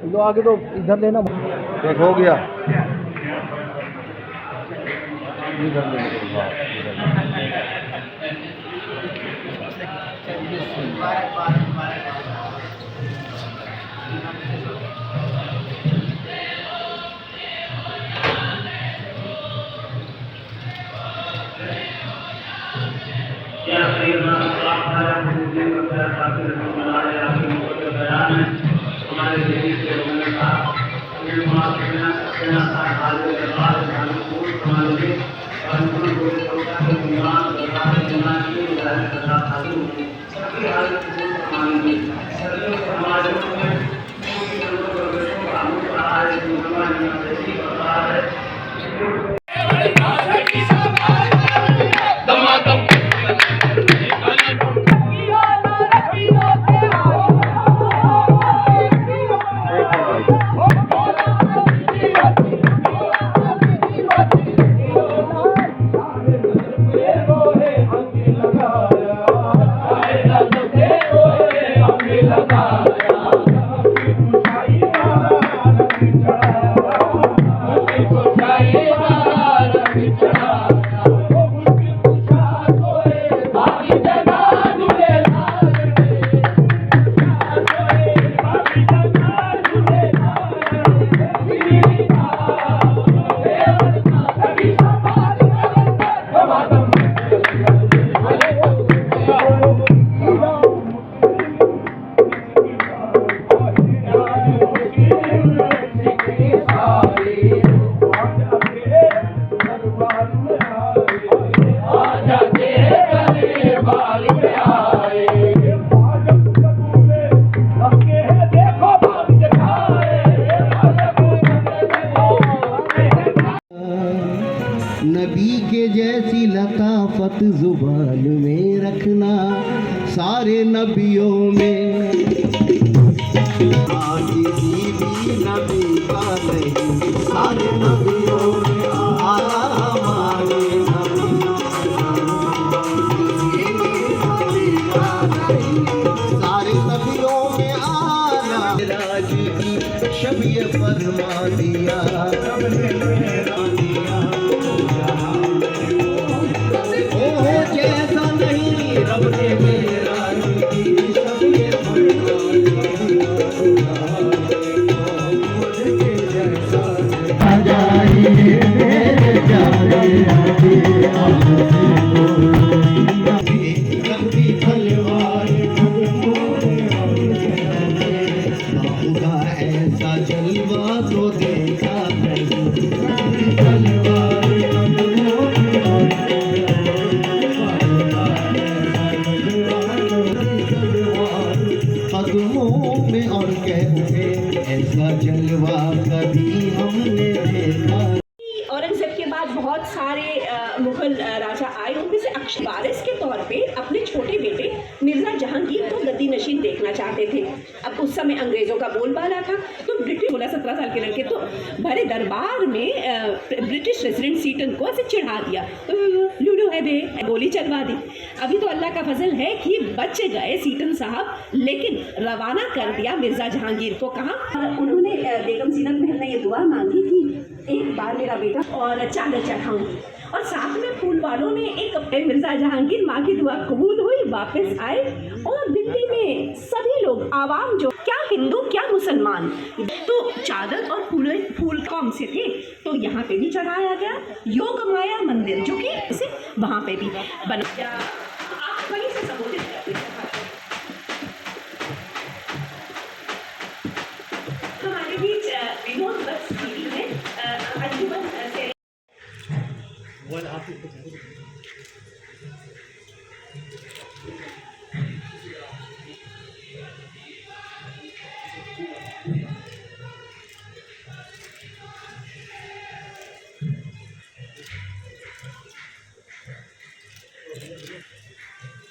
लो आगे तो इधर लेना देख हो गया इधर ले हमारे देश के लोगों ने कहा नबी के जैसी लताफत जुबान में रखना सारे नबियों में किसी भी नबी का नहीं सारे नबियों में आला हमारे नबी सारे नबियों में आला राज की शबीय फरमा दिया आजादी मुगल राजा आए, उनमें से अक्षय वारिस के तौर पे अपने छोटे बेटे मिर्जा जहांगीर को गद्दी नशीन देखना चाहते थे। अब उस समय अंग्रेजों का बोलबाला था, तो ब्रिटिश 16-17 साल के लड़के तो भरे दरबार में ब्रिटिश रेजिडेंट सीटन को ऐसे चिढ़ा दिया, लूडो है बे, गोली चलवा दी। अभी तो अल्लाह का फजल है कि बच गए सीटन साहब, लेकिन रवाना कर दिया मिर्जा जहांगीर को। कहाँ उन्होंने बेगम जीनत महल ने ये दुआ मांगी थी, एक बार मेरा बेटा और चादर चढ़ाऊंगी, और साथ में फूल वालों ने एक मिर्जा जहांगीर माँ की दुआ कबूल हुई, वापस आए, और दिल्ली में सभी लोग आवाम जो क्या हिंदू क्या मुसलमान, तो चादर और फूल कौन से थे, तो यहाँ पे भी चढ़ाया गया। योग माया मंदिर जो कि इसे वहाँ पे भी बना। आप वहीं से संबोधित करते हैं। हमारे बीच विनोद वत्स जी हैं, अंजुमन से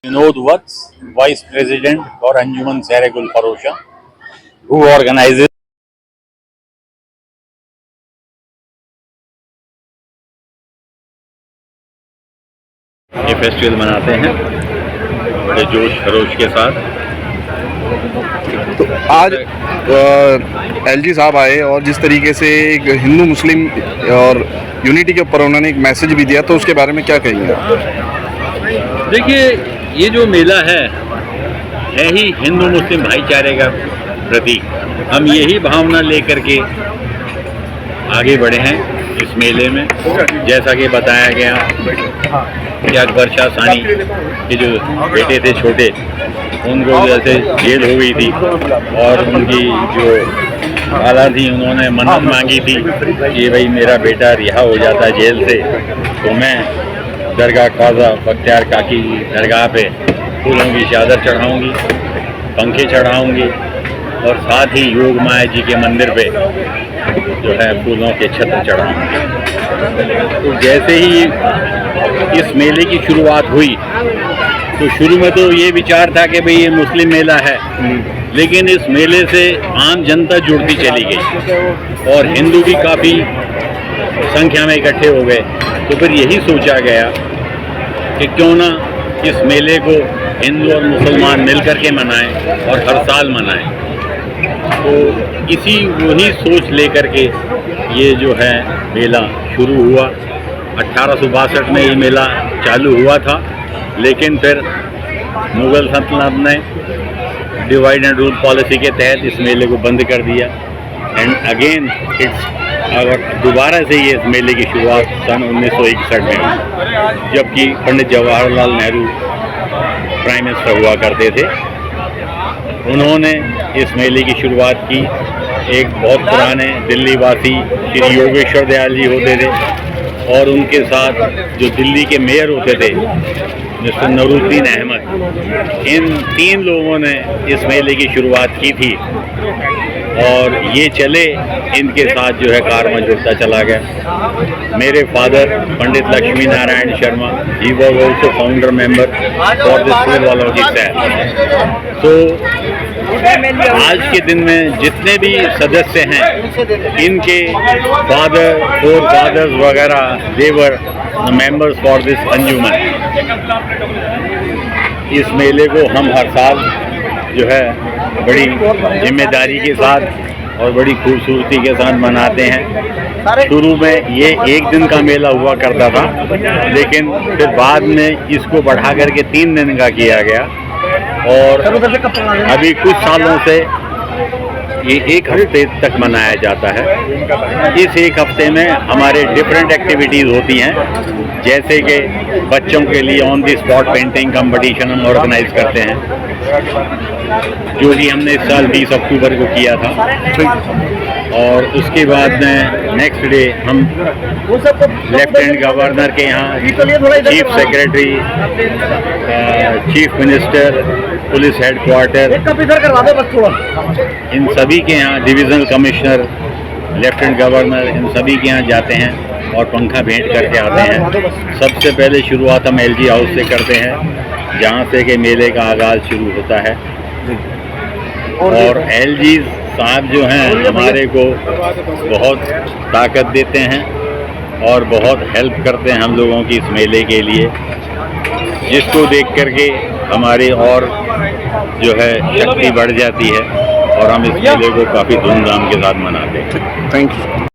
Vinod Vats, Vice President for Anjuman Sehre-Gul Farosha, who organizes ये फेस्टिवल मनाते हैं बड़े जोश खरोश के साथ। तो आज एलजी साहब आए और जिस तरीके से एक हिंदू मुस्लिम और यूनिटी के ऊपर उन्होंने एक मैसेज भी दिया, तो उसके बारे में क्या कहेंगे? देखिए, ये जो मेला है ही हिंदू मुस्लिम भाईचारे का प्रतीक। हम यही भावना लेकर के आगे बढ़े हैं इस मेले में। जैसा कि बताया गया कि अकबर शाह सानी के जो बेटे थे छोटे, उनको जैसे जेल हो गई थी और उनकी जो खाला थी उन्होंने मन्नत मांगी थी कि भाई मेरा बेटा रिहा हो जाता जेल से तो मैं दरगाह ख्वाजा बख्तियार काकी दरगाह पे फूलों की चादर चढ़ाऊंगी, पंखे चढ़ाऊंगी, और साथ ही योग माया जी के मंदिर पे जो है फूलों के छत्र चढ़ाऊंगी। तो जैसे ही इस मेले की शुरुआत हुई तो शुरू में तो ये विचार था कि भाई ये मुस्लिम मेला है, लेकिन इस मेले से आम जनता जुड़ती चली गई और हिंदू भी काफ़ी संख्या में इकट्ठे हो गए। तो फिर यही सोचा गया कि क्यों ना इस मेले को हिंदू और मुसलमान मिलकर के मनाएं और हर साल मनाएं। तो इसी वही सोच लेकर के ये जो है मेला शुरू हुआ। 1862 में ये मेला चालू हुआ था, लेकिन फिर मुग़ल सल्तनत ने डिवाइड एंड रूल पॉलिसी के तहत इस मेले को बंद कर दिया। एंड अगेन इट्स और दोबारा से ये इस मेले की शुरुआत सन 1961 में हुई, जबकि पंडित जवाहरलाल नेहरू प्राइम मिनिस्टर हुआ करते थे। उन्होंने इस मेले की शुरुआत की। एक बहुत पुराने दिल्ली वासी श्री योगेश्वर दयाल जी होते थे और उनके साथ जो दिल्ली के मेयर होते थे मिस्टर नूरुद्दीन अहमद, इन 3 लोगों ने इस मेले की शुरुआत की थी और ये चले इनके साथ जो है कारवां जुड़ता चला गया। मेरे father Pandit Lakshmi Narayan Sharma, he was also founder member for this फूलवालों की सैर। तो आज के दिन में जितने भी सदस्य हैं, इनके फादर फोर फादर्स वगैरह दे वर मेंबर्स फॉर दिस अंजुमन। इस मेले को हम हर साल जो है बड़ी जिम्मेदारी के साथ और बड़ी खूबसूरती के साथ मनाते हैं। शुरू में ये 1 दिन का मेला हुआ करता था, लेकिन फिर बाद में इसको बढ़ा करके 3 दिन का किया गया और अभी कुछ सालों से ये 1 हफ्ते तक मनाया जाता है। इस 1 हफ्ते में हमारे डिफरेंट एक्टिविटीज़ होती हैं, जैसे कि बच्चों के लिए on the spot painting competition हम ऑर्गेनाइज करते हैं, जो कि हमने इस साल 20 अक्टूबर को किया था। और उसके बाद में नेक्स्ट डे हम लेफ्टिनेंट गवर्नर के यहाँ, chief secretary, chief minister, police headquarter, इन सभी के यहाँ, डिविजनल कमिश्नर, लेफ्टिनेंट गवर्नर, इन सभी के यहाँ जाते हैं और पंखा भेंट करके आते हैं। सबसे पहले शुरुआत हम LG हाउस से करते हैं, जहाँ से कि मेले का आगाज़ शुरू होता है। और LG साहब जो हैं हमारे को बहुत ताकत देते हैं और बहुत हेल्प करते हैं हम लोगों की इस मेले के लिए, जिसको देख करके हमारी और जो है शक्ति बढ़ जाती है और हम इस मेले को काफ़ी धूमधाम के साथ मनाते हैं। Thank you.